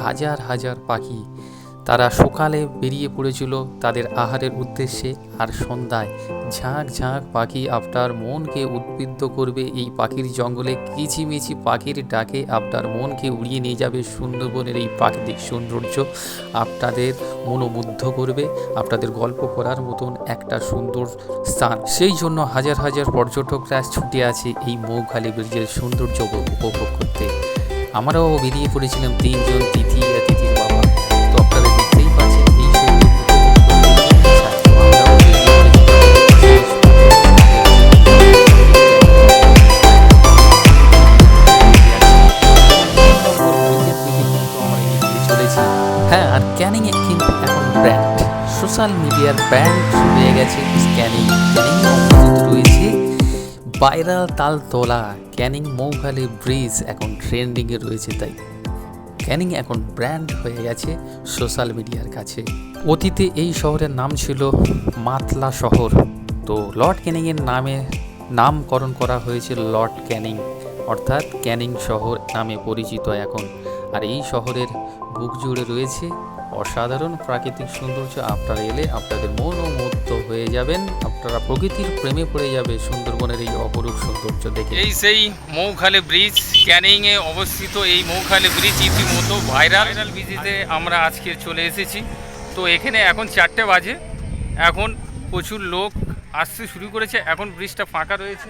হাজার হাজার পাখি। তারা সকালে বেরিয়ে পড়েছিল তাদের আহারের উদ্দেশ্যে, আর সন্ধ্যায় ঝাঁক ঝাঁক পাখি আপনার মনকে উদ্বুদ্ধ করবে। এই পাখির জঙ্গলে কিচিমিচি পাখির ডাকে আপনার মনকে উড়িয়ে নিয়ে যাবে। সুন্দরবনের এই প্রাকৃতিক সৌন্দর্য আপনাদের মনোমুগ্ধ করবে, আপনাদের গল্প করার মতন একটা সুন্দর স্থান। সেই জন্য হাজার হাজার পর্যটকরা ছুটে আছে এই মৌখালি ব্রিজের সৌন্দর্য উপভোগ করতে। আমরাও বেরিয়ে পড়েছিলাম তিনজন, তিথি আর তিথির বাবা। তো আপনারা দেখতেই পাচ্ছেন এই চলেছি। হ্যাঁ, আর ক্যানিংয়ে কিন্তু এখন ব্র্যান্ড, সোশ্যাল মিডিয়ার ব্র্যান্ড হয়ে গেছে ক্যানিং। ক্যানিংয়ে উপস্থিত রয়েছে ভাইরাল তালতলা ক্যানিং মৌখালি ব্রিজ, এখন ট্রেন্ডিংয়ে রয়েছে। তাই ক্যানিং এখন ব্র্যান্ড হয়ে গেছে সোশ্যাল মিডিয়ার কাছে। অতীতে এই শহরের নাম ছিল মাতলা শহর, তো লর্ড ক্যানিংয়ের নামে নামকরণ করা হয়েছে লর্ড ক্যানিং, অর্থাৎ ক্যানিং শহর নামে পরিচিত এখন। আর এই শহরের বুক জুড়ে রয়েছে অসাধারণ প্রাকৃতিক সৌন্দর্য। আপনারা এলে আপনাদের মনও মুগ্ধ হয়ে যাবেন, আপনারা প্রকৃতির প্রেমে পড়ে যাবে সুন্দরবনের এই অপরূপ সৌন্দর্য দেখে। এই সেই মৌখালি ব্রিজ, ক্যানিংয়ে অবস্থিত এই মৌখালি ব্রিজ ইতিমধ্যে ভাইরাল ব্রিজে আমরা আজকে চলে এসেছি। তো এখানে এখন 4টে বাজে, এখন প্রচুর লোক আসতে শুরু করেছে। এখন ব্রিজটা ফাঁকা রয়েছে,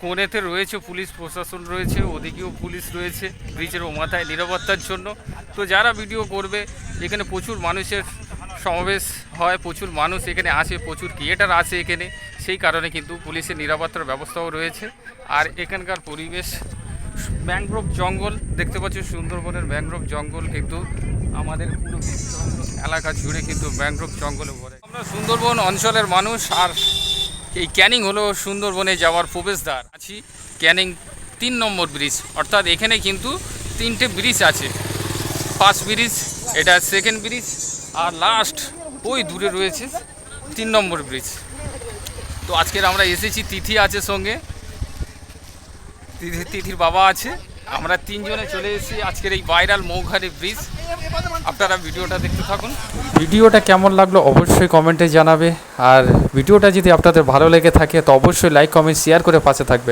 কোণেতে রয়েছে পুলিশ প্রশাসন রয়েছে, ওদিকেও পুলিশ রয়েছে ব্রিজের মাথায় নিরাপত্তার জন্য। তো যারা ভিডিও করবে, এখানে প্রচুর মানুষের সমাবেশ হয়, প্রচুর মানুষ এখানে আসে, প্রচুর ক্রিয়েটার আসে এখানে, সেই কারণে কিন্তু পুলিশের নিরাপত্তার ব্যবস্থাও রয়েছে। আর এখানকার পরিবেশ ম্যানগ্রোভ জঙ্গল দেখতে পাচ্ছি, সুন্দরবনের ম্যানগ্রোভ জঙ্গল কিন্তু আমাদের পুরো এলাকা জুড়ে কিন্তু ম্যানগ্রোভ জঙ্গলে ভরে। আমরা সুন্দরবন অঞ্চলের মানুষ, আর এই ক্যানিং হলো সুন্দরবনে যাওয়ার প্রবেশদ্বার। আছি ক্যানিং 3 নম্বর ব্রিজ, অর্থাৎ এখানে কিন্তু 3টে ব্রিজ আছে। ফার্স্ট ব্রিজ, এটা সেকেন্ড ব্রিজ, আর লাস্ট ওই দূরে রয়েছে 3 নম্বর ব্রিজ। তো আজকের আমরা এসেছি, তিথি আছে সঙ্গে, তিথির বাবা আছে, আমরা 3 জনে চলে এসেছি আজকের এই ভাইরাল মৌখালি ব্রিজ। আপনারা ভিডিওটা দেখতে থাকুন। ভিডিওটা কেমন লাগলো অবশ্যই কমেন্টে জানাবে, আর ভিডিওটা যদি আপনাদের ভালো লেগে থাকে তো অবশ্যই লাইক কমেন্ট শেয়ার করে পাশে থাকবে।